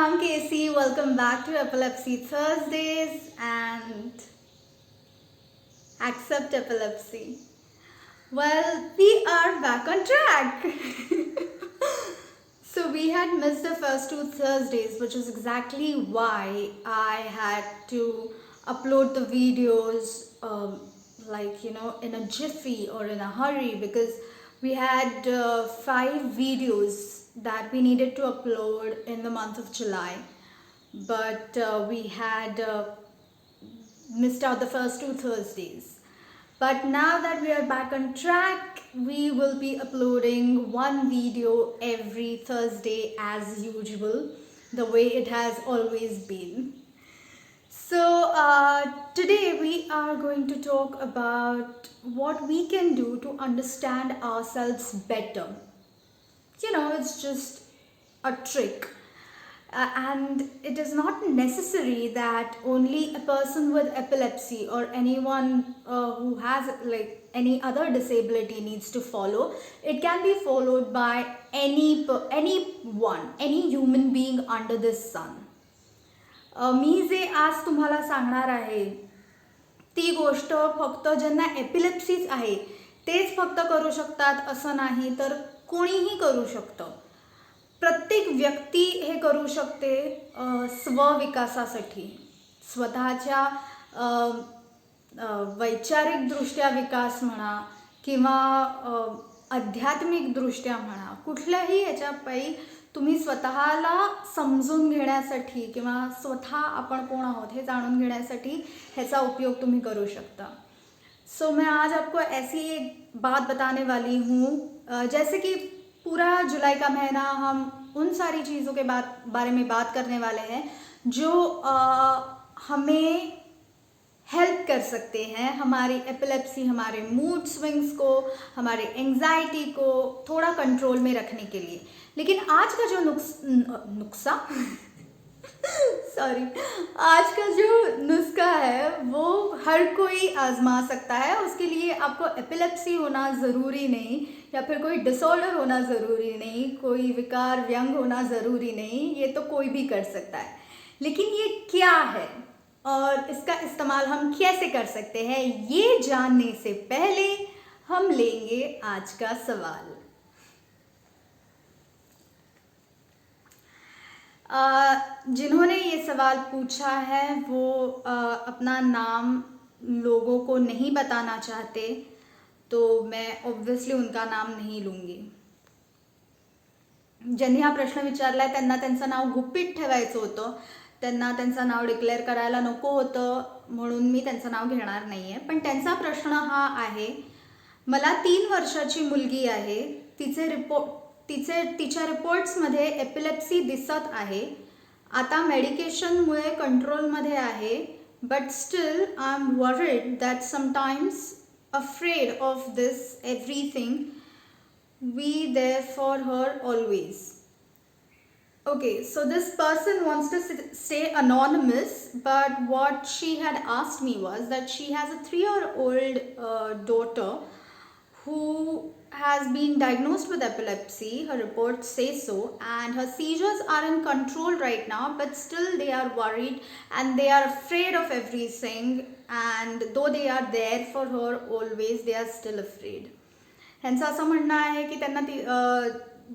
I'm Casey. Welcome back to Epilepsy Thursdays and Accept Epilepsy. Well, we are back on track. So, we had missed the first two Thursdays, which is exactly why I had to upload the videos in a jiffy or in a hurry because we had 5 videos that we needed to upload in the month of July, but we had missed out the first two Thursdays. But now that we are back on track, we will be uploading one video every Thursday as usual, the way it has always been. So, today we are going to talk about what we can do to understand ourselves better. It's just a trick. And it is not necessary that only a person with epilepsy or anyone who has like any other disability needs to follow. It can be followed by anyone, any human being under this sun. मी जे आज तुम्हाला सांगणार आहे ती गोष्ट फक्त ज्यांना एपिलेप्सीच आहे तेच फक्त करू शकतात असं नाही, तर कोणीही करू शकतं. प्रत्येक व्यक्ती हे करू शकते स्वविकासासाठी, स्वतःच्या वैचारिकदृष्ट्या विकास म्हणा किंवा आध्यात्मिकदृष्ट्या म्हणा, कुठल्याही याच्यापायी तुम्ही स्वतःला समजून घेण्यासाठी किंवा स्वतः आपण कोण आहोत हे जाणून घेण्यासाठी ह्याचा उपयोग तुम्ही करू शकता. सो मैं आज आपको ऐसी एक बात बताने वाली हूँ, जैसे कि पूरा जुलाई का महीना हम उन सारी चीज़ों के बारे में बात करने वाले हैं जो हमें हेल्प कर सकते हैं हमारी एपिलेप्सी, हमारे मूड स्विंग्स को, हमारे एंजाइटी को थोड़ा कंट्रोल में रखने के लिए. लेकिन आज का जो आज का जो नुस्खा है वो हर कोई आजमा सकता है. उसके लिए आपको एपिलेप्सी होना ज़रूरी नहीं या फिर कोई डिसऑर्डर होना ज़रूरी नहीं, कोई विकार व्यंग होना ज़रूरी नहीं, ये तो कोई भी कर सकता है. लेकिन ये क्या है और इसका इस्तेमाल हम कैसे कर सकते हैं, ये जानने से पहले हम लेंगे आज का सवाल. जिन्होंने ये सवाल पूछा है वो अपना नाम लोगों को नहीं बताना चाहते, तो मैं ऑब्वियसली उनका नाम नहीं लूँगी. ज्यांनी हा प्रश्न विचारलाय त्यांना त्यांचं नाव गुपित ठेवायचं होतं, त्यांना त्यांचं नाव डिक्लेअर करायला नको होतं, म्हणून मी त्यांचं नाव घेणार नाही आहे. पण त्यांचा प्रश्न हा आहे, मला 3 वर्षाची मुलगी आहे, तिच्या रिपोर्ट्समध्ये एपिलेप्सी दिसत आहे, आता मेडिकेशनमुळे कंट्रोलमध्ये आहे, but still I am worried that sometimes afraid of this everything, we there for her always. Okay, so this person wants to stay anonymous, but what she had asked me was that she has a 3-year-old daughter who has been diagnosed with epilepsy. Her reports say so, and her seizures are in control right now, but still they are worried and they are afraid of everything, and though they are there for her always, they are still afraid. ह्यांचं असं म्हणणं आहे की त्यांना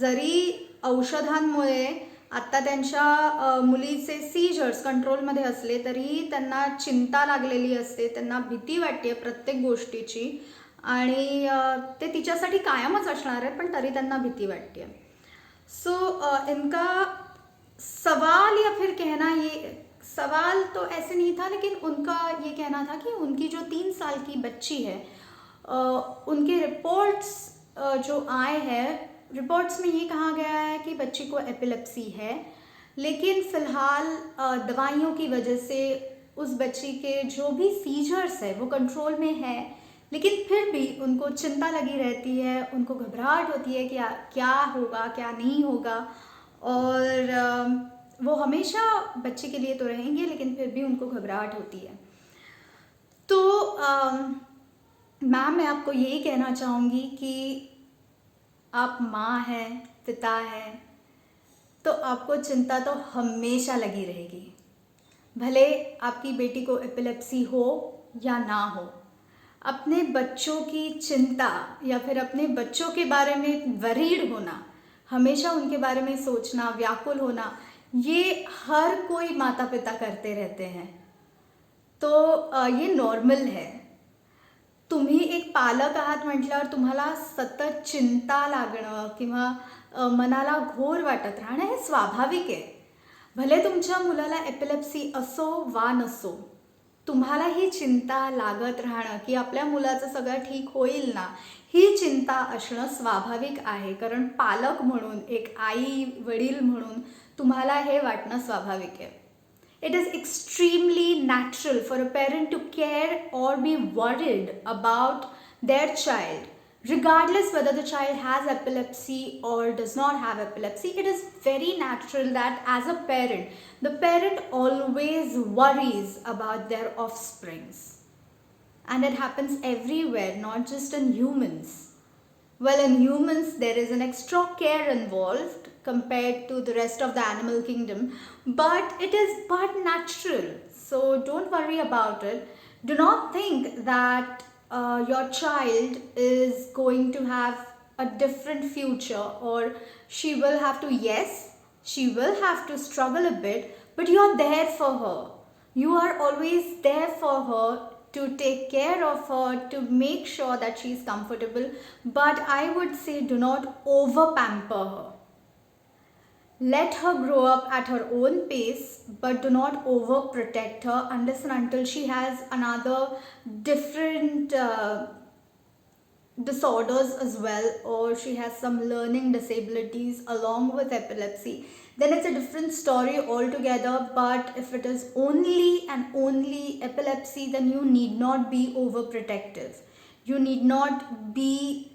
जरी औषधांमुळे आत्ता त्यांच्या मुलीचे seizures कंट्रोलमध्ये असले तरी त्यांना चिंता लागलेली असते, त्यांना भीती वाटते प्रत्येक गोष्टीची, आणि ते तिच्यासाठी कायमच असणार आहे, पण तरी त्यांना भीती वाटते. सो इनका सवाल या फिर कहना, ये सवाल तो ऐसे नहीं था, लेकिन उनका ये कहना था कि उनकी जो 3 साल की बच्ची है, उनके रिपोर्ट्स जो आए हैं, रिपोर्ट्स में ये कहा गया है कि बच्ची को एपिलेप्सी है, लेकिन फ़िलहाल दवाइयों की वजह से उस बच्ची के जो भी सीजर्स है वो कंट्रोल में है, लेकिन फिर भी उनको चिंता लगी रहती है, उनको घबराहट होती है कि क्या होगा क्या नहीं होगा, और वो हमेशा बच्चे के लिए तो रहेंगे लेकिन फिर भी उनको घबराहट होती है. तो मैम, मैं आपको यही कहना चाहूँगी कि आप माँ हैं, पिता हैं, तो आपको चिंता तो हमेशा लगी रहेगी, भले आपकी बेटी को एपिलेप्सी हो या ना हो। अपने बच्चों की चिंता या फिर अपने बच्चों के बारे में वरीड होना, हमेशा उनके बारे में सोचना, व्याकुल होना, ये हर कोई माता पिता करते रहते हैं। तो ये नॉर्मल है। तुम्ही एक पालक आहात म्हटल्यावर तुम्हाला सतत चिंता लागणं किंवा मनाला घोर वाटत राहणं हे स्वाभाविक आहे। भले तुमच्या मुलाला एपिलेप्सी असो वा नसो, तुम्हाला ही चिंता लागत राहणं की आपल्या मुलाचं सगळं ठीक होईल ना, ही चिंता असणं स्वाभाविक आहे। कारण पालक म्हणून, एक आई वडील म्हणून तुम्हाला हे वाटणं स्वाभाविक आहे। It is extremely natural for a parent to care or be worried about their child, regardless whether the child has epilepsy or does not have epilepsy. It is very natural that as a parent, the parent always worries about their offsprings. And it happens everywhere, not just in humans. Well, in humans, there is an extra care involved compared to the rest of the animal kingdom, but it is but natural. So don't worry about it. Do not think that your child is going to have a different future, or she will have to, yes, she will have to struggle a bit, but you are there for her. You are always there for her, to take care of her, to make sure that she is comfortable. But I would say do not over pamper her. Let her grow up at her own pace, but do not over protect her unless and until she has another different disorders as well, or she has some learning disabilities along with epilepsy. Then it's a different story altogether. But if it is only and only epilepsy, then you need not be overprotective. You need not be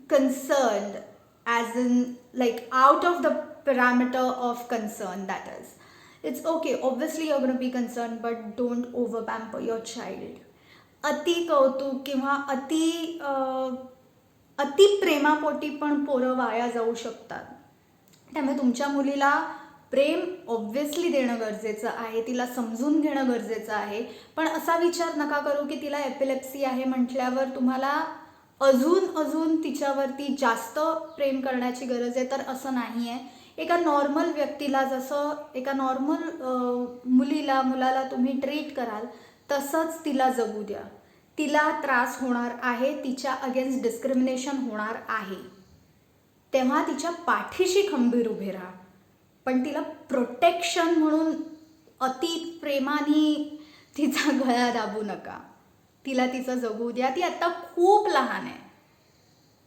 concerned, as in like out of the parameter of concern. That is, it's okay, obviously you're going to be concerned, but don't over pamper your child. अति कौतुक किंवा अति प्रेमापोटी पण पोरं via जाऊ शकतात। त्यामुळे तुमच्या मुलीला प्रेम ऑब्व्हियसली देणं गरजेचं आहे, तिला समजून घेणं गरजेचं आहे। पण असा विचार नका करू की तिला एपिलेप्सी आहे म्हटल्यावर तुम्हाला अजून तिच्यावरती जास्त प्रेम करण्याची गरज आहे, तर असं नाही आहे। एका नॉर्मल व्यक्तीला जसं एका नॉर्मल मुलाला तुम्ही ट्रीट कराल तसंच तिला जगू द्या। तिला त्रास होणार आहे, तिच्या अगेन्स्ट डिस्क्रिमिनेशन होणार आहे, तेव्हा तिच्या पाठीशी खंबीर उभे राहा। पण तिला प्रोटेक्शन म्हणून अति प्रेमाने तिचा गळा दाबू नका। तिला तिचं जगू द्या। ती आता खूप लहान आहे,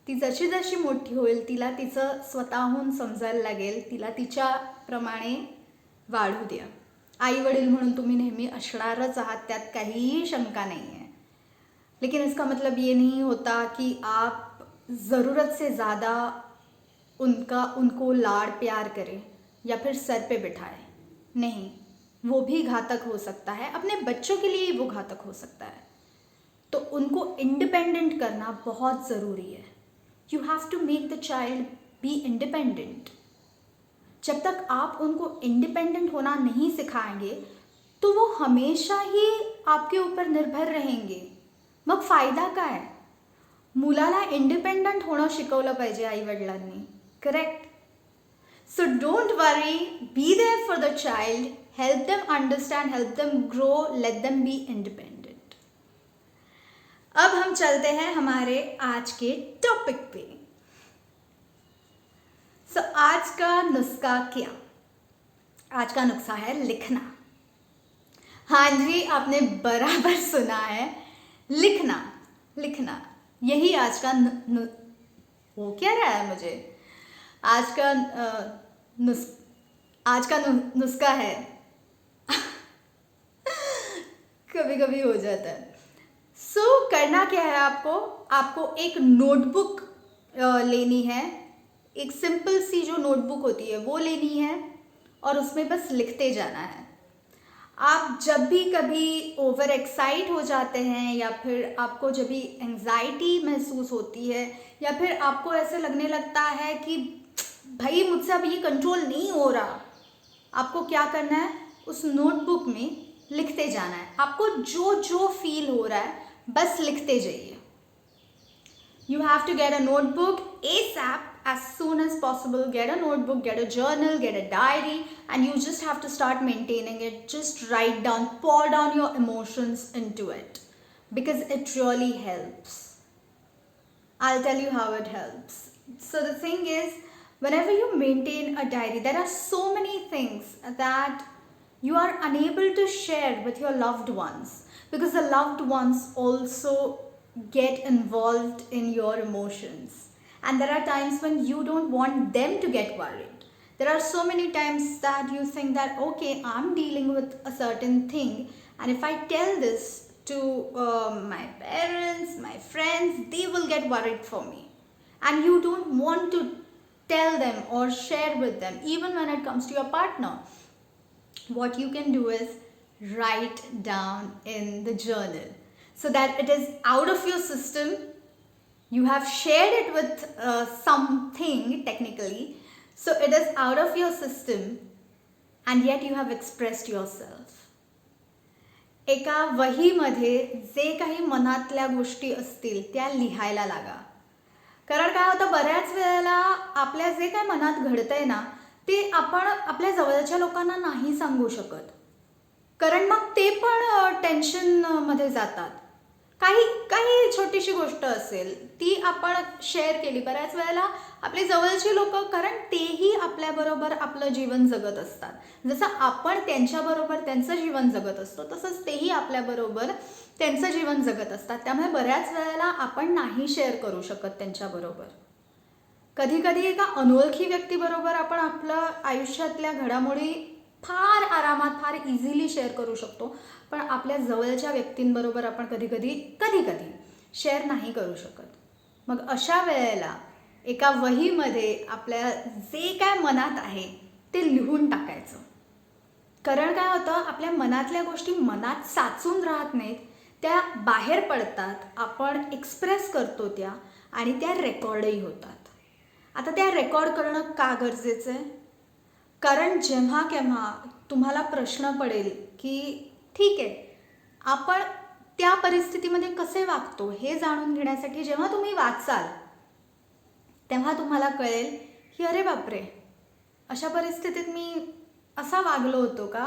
ती जशी जशी मोठी होईल तिला तिचं स्वतःहून समजायला लागेल, तिला तिच्याप्रमाणे वाढू द्या। आई वडील म्हणून तुम्ही नेहमी असणारच आहात, त्यात काहीही शंका नाही है। लेकिन इसका मतलब ये नहीं होता कि आप ज़रूरत से ज़्यादा उनको लाड़ प्यार करें या फिर सर पे बिठाएं। नहीं, वो भी घातक हो सकता है, अपने बच्चों के लिए वो घातक हो सकता है। तो उनको इंडिपेंडेंट करना बहुत ज़रूरी है। You have to make the child be independent. जब तक आप उनको इंडिपेंडेंट होना नहीं सिखाएंगे तो वो हमेशा ही आपके ऊपर निर्भर रहेंगे। मग फायदा काय? मुलाला इंडिपेंडेंट होणं शिकवलं पाहिजे आई वडिलांनी, correct? So don't worry, be there for the child, help them understand, help them grow, let them be independent. अब हम चलते हैं हमारे आज के टॉपिक पे। सो आज का नुस्खा क्या? आज का नुस्खा है लिखना। हाँ जी, आपने बराबर सुना है, लिखना। लिखना यही आज का हो क्या रहा है मुझे, आज का नुस्खा है। कभी कभी हो जाता है। सो करना क्या है आपको एक नोटबुक लेनी है। एक सिंपल सी जो नोटबुक होती है वो लेनी है और उसमें बस लिखते जाना है। आप जब भी कभी ओवर एक्साइट हो जाते हैं या फिर आपको जब भी एंजाइटी महसूस होती है या फिर आपको ऐसे लगने लगता है कि भाई मुझसे अब ये कंट्रोल नहीं हो रहा, आपको क्या करना है, उस नोटबुक में लिखते जाना है। आपको जो जो फील हो रहा है बस लिखते जाइए। You have to get a notebook ASAP, as soon as possible. Get a notebook, get a journal, get a diary, and you just have to start maintaining it. Just write down, pour down your emotions into it, because it really helps. I'll tell you how it helps. So the thing is, whenever you maintain a diary, there are so many things that you are unable to share with your loved ones, because the loved ones also get involved in your emotions, and there are times when you don't want them to get worried. There are so many times that you think that, okay, I'm dealing with a certain thing, and if I tell this to my parents, my friends, they will get worried for me, and you don't want to tell them or share with them. Even when it comes to your partner, what you can do is write down in the journal, so that it is out of your system. You have shared it with something technically, so it is out of your system, and yet you have expressed yourself. एका वहीमध्ये जे काही मनातल्या गोष्टी असतील त्या लिहायला लागा. कारण काय होतं, बऱ्याच वेळेला आपल्या जे काय मनात घडतंय ना, ते आपण आपल्या जवळच्या लोकांना नाही सांगू शकत, कारण मग ते पण टेन्शनमध्ये जातात. काही काही छोटीशी गोष्ट असेल ती आपण शेअर केली, बऱ्याच वेळेला आपले जवळची लोक, कारण तेही आपल्याबरोबर आपलं जीवन जगत असतात. जसं आपण त्यांच्याबरोबर त्यांचं जीवन जगत असतो, तसंच तेही आपल्याबरोबर त्यांचं जीवन जगत असतात. त्यामुळे बऱ्याच वेळेला आपण नाही शेअर करू शकत त्यांच्याबरोबर. कधी कधी एका अनोळखी व्यक्तीबरोबर आपण आपलं आयुष्यातल्या घडामोडी फार आरामात, फार इझिली शेअर करू शकतो, पण आपल्या जवळच्या व्यक्तींबरोबर आपण कधी कधी शेअर नाही करू शकत. मग अशा वेळेला एका वहीमध्ये आपल्या जे काय मनात आहे ते लिहून टाकायचं. कारण काय होतं, आपल्या मनातल्या गोष्टी मनात साचून राहत नाहीत, त्या बाहेर पडतात, आपण एक्सप्रेस करतो त्या, आणि त्या रेकॉर्डही होतात. आता त्या रेकॉर्ड करणं का गरजेचं आहे? कारण जेव्हा केव्हा तुम्हाला प्रश्न पडेल की ठीक आहे, आपण त्या परिस्थितीमध्ये कसे वागतो हे जाणून घेण्यासाठी जेव्हा तुम्ही वाचाल, तेव्हा तुम्हाला कळेल की अरे बापरे, अशा परिस्थितीत मी असा वागलो होतो का.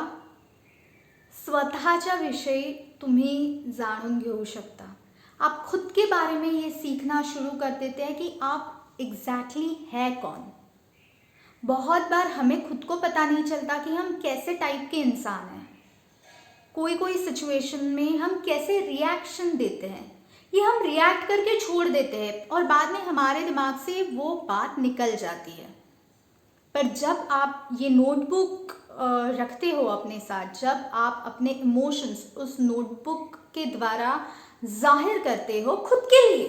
स्वतःच्या विषयी तुम्ही जाणून घेऊ शकता. आप खुद के बारे में ये सीखना शुरू कर देते हैं कि आप एग्जैक्टली है कौन. बहुत बार हमें खुद को पता नहीं चलता कि हम कैसे टाइप के इंसान हैं. कोई सिचुएशन में हम कैसे रिएक्शन देते हैं, ये हम रिएक्ट करके छोड़ देते हैं और बाद में हमारे दिमाग से वो बात निकल जाती है. पर जब आप ये नोटबुक रखते हो अपने साथ, जब आप अपने इमोशंस उस नोटबुक के द्वारा जाहिर करते हो खुद के लिए,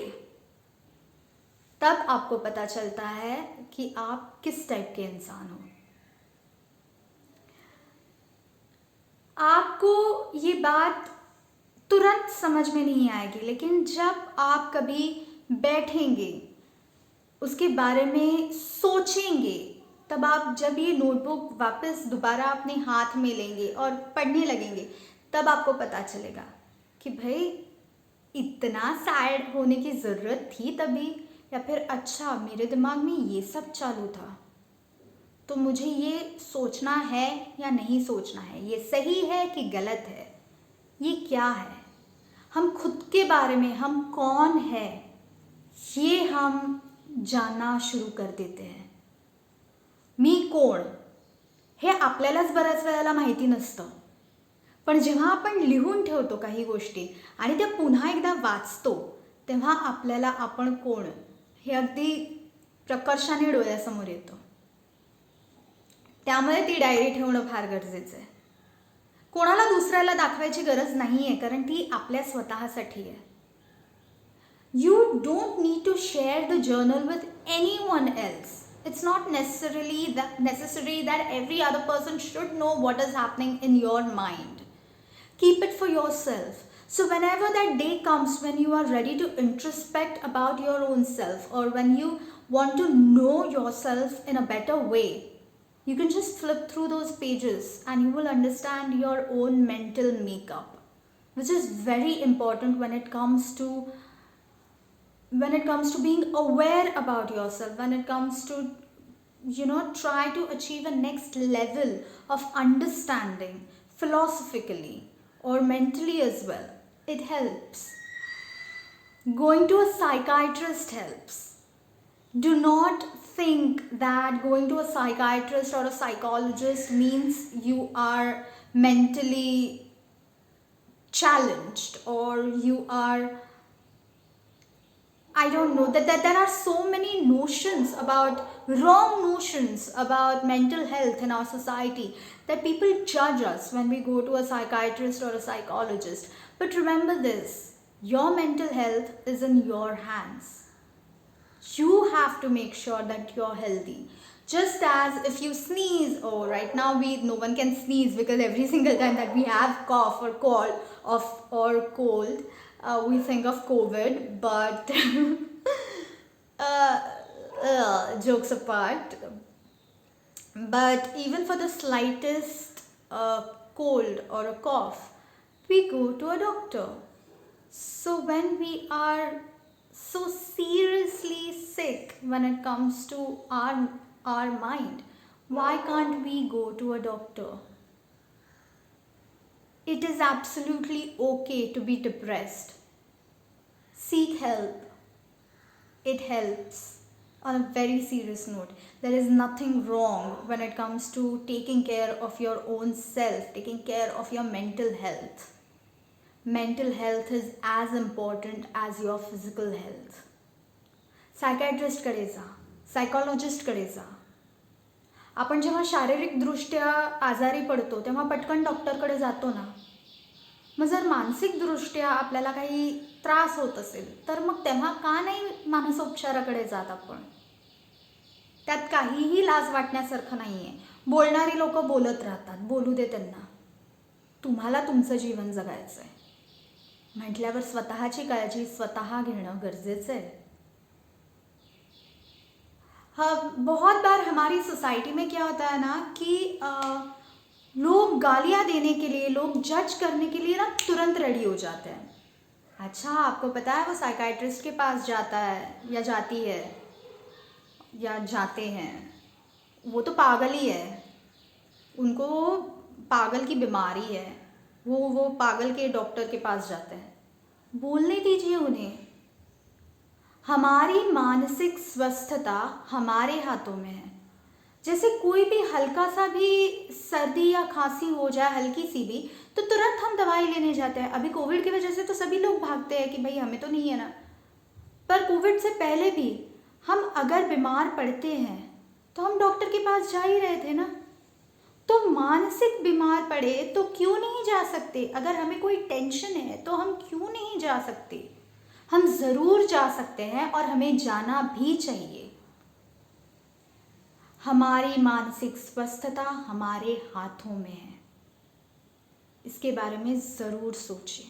तब आपको पता चलता है कि आप किस टाइप के इंसान हो. आपको ये बात तुरंत समझ में नहीं आएगी, लेकिन जब आप कभी बैठेंगे, उसके बारे में सोचेंगे, तब आप जब ये नोटबुक वापस दोबारा अपने हाथ में लेंगे और पढ़ने लगेंगे, तब आपको पता चलेगा कि भाई इतना सैड होने की ज़रूरत थी तभी, या फिर अच्छा मेरे दिमाग में ये सब चालू था, तो मुझे ये सोचना है या नहीं सोचना है, ये सही है कि गलत है, ये क्या है. हम खुद के बारे में, हम कौन है, ये हम जानना शुरू कर देते हैं. मी कोण हे आपल्यालाच बऱ्याच वेळेला माहिती नसतं, पण जेव्हा आपण लिहून ठेवतो काही गोष्टी आणि त्या पुन्हा एकदा वाचतो, तेव्हा आपल्याला आपण कोण हे अगदी प्रकर्षाने डोळ्यासमोर येतं. त्यामुळे ती डायरी ठेवणं फार गरजेचं आहे. कोणाला दुसऱ्याला दाखवायची गरज नाही आहे, कारण ती आपल्या स्वतःसाठी आहे. You don't need to share the journal with anyone else. It's not necessary that every other person should know what is happening in your mind. Keep it for yourself. So whenever that day comes when you are ready to introspect about your own self, or when you want to know yourself in a better way, you can just flip through those pages and you will understand your own mental makeup, which is very important when it comes to being aware about yourself, when it comes to try to achieve a next level of understanding philosophically or mentally as well. It helps. Going to a psychiatrist helps. Do not think that going to a psychiatrist or a psychologist means you are mentally challenged, or you are, I don't know, that there are so many wrong notions about mental health in our society, that people judge us when we go to a psychiatrist or a psychologist. But remember this, your mental health is in your hands. You have to make sure that you're healthy. Just as if you sneeze, oh, right now no one can sneeze because every single time that we have cough or cold, we think of COVID. But jokes apart, but even for the slightest cold or a cough, we go to a doctor. So when we are so seriously sick when it comes to our mind, why can't we go to a doctor? It is absolutely okay to be depressed. Seek help. It helps. On a very serious note, there is nothing wrong when it comes to taking care of your own self, taking care of your mental health. Mental health is as important as your physical health. Psychiatrist कडे जा, psychologist कडे जा. आपण जेव्हा शारीरिकदृष्ट्या आजारी पडतो तेव्हा पटकन डॉक्टरकडे जातो ना. मग जर मानसिकदृष्ट्या आपल्याला काही त्रास होत असेल तर मग तेव्हा का नाही मानसोपचाराकडे जात आपण? त्यात काहीही लाज वाटण्यासारखं नाही आहे. बोलणारी लोक बोलत राहतात, बोलू दे त्यांना. तुम्हाला तुमचं जीवन जगायचं आहे म्हटल्यावर स्वतःची काळजी स्वतः घेणं गरजेचं आहे. हाँ, बहुत बार हमारी सोसाइटी में क्या होता है ना कि लोग गालियाँ देने के लिए, लोग जज करने के लिए ना तुरंत रेडी हो जाते हैं. अच्छा, आपको पता है वो साइकाइट्रिस्ट के पास जाता है या जाती है या जाते हैं, वो तो पागल ही है, उनको पागल की बीमारी है, वो पागल के डॉक्टर के पास जाते हैं. बोलने दीजिए उन्हें. हमारी मानसिक स्वस्थता हमारे हाथों में है. जैसे कोई भी हल्का सा भी सर्दी या खांसी हो जाए, हल्की सी भी, तो तुरंत हम दवाई लेने जाते हैं. अभी कोविड की वजह से तो सभी लोग भागते हैं कि भाई हमें तो नहीं है ना, पर कोविड से पहले भी हम अगर बीमार पड़ते हैं तो हम डॉक्टर के पास जा ही रहे थे ना. तो मानसिक बीमार पड़े तो क्यों नहीं जा सकते? अगर हमें कोई टेंशन है तो हम क्यों नहीं जा सकते? हम ज़रूर जा सकते हैं और हमें जाना भी चाहिए. हमारी मानसिक स्वस्थता हमारे हाथों में है. इसके बारे में ज़रूर सोचें.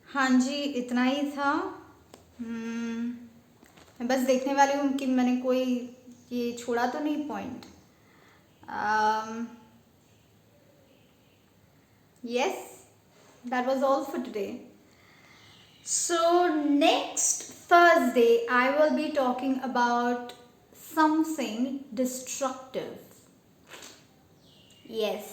हाँ जी, इतना ही था. मैं बस देखने वाली हूँ कि मैंने कोई ये छोड़ा तो नहीं point. Yes, that was all for today. So next Thursday I will be talking about something destructive. Yes,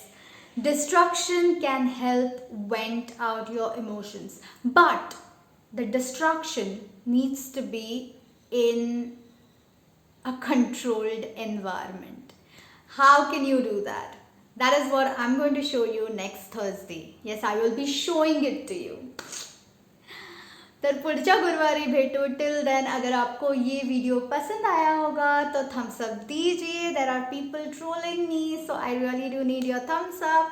destruction can help vent out your emotions, but the destruction needs to be in a controlled environment. How can you do that? That is what I'm going to show you next Thursday. Yes, I will be showing it to you. तर पुढच्या गुरुवारी भेटू. Till then अगर आपको ये video पसंद आया होगा तो थम्स अप दीजिए. There are people trolling me, so I really do need your thumbs up,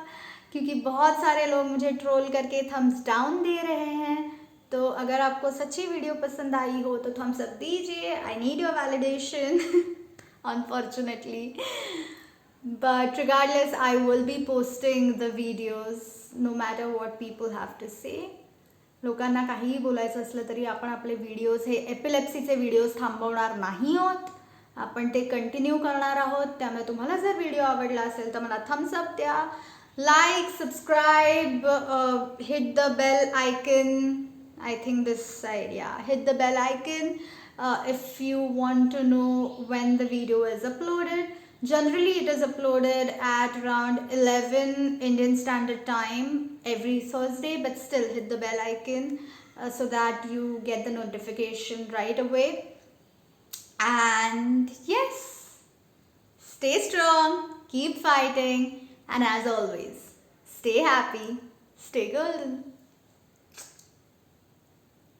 क्योंकि बहुत सारे लोग मुझे ट्रोल करके थम्स डाउन दे रहे हैं. तो अगर आपको सच्ची वीडियो पसंद आई हो तो थम्स अप दीजिए. I need your validation unfortunately. But regardless, I will be posting the videos no matter what people have to say. लोकांना काहीही बोलायचं असलं तरी आपण आपले व्हिडिओज हे एपिलेप्सीचे व्हिडिओज थांबवणार नाही आहोत. आपण ते कंटिन्यू करणार आहोत. त्यामुळे तुम्हाला जर व्हिडिओ आवडला असेल तर मला थम्स अप द्या, like, subscribe, hit the bell icon. I think this side, yeah. Hit the bell icon if you want to know when the video is uploaded. Generally, it is uploaded at around 11 Indian Standard Time every Thursday, but still hit the bell icon so that you get the notification right away. And yes, stay strong, keep fighting, and as always, stay happy, stay golden.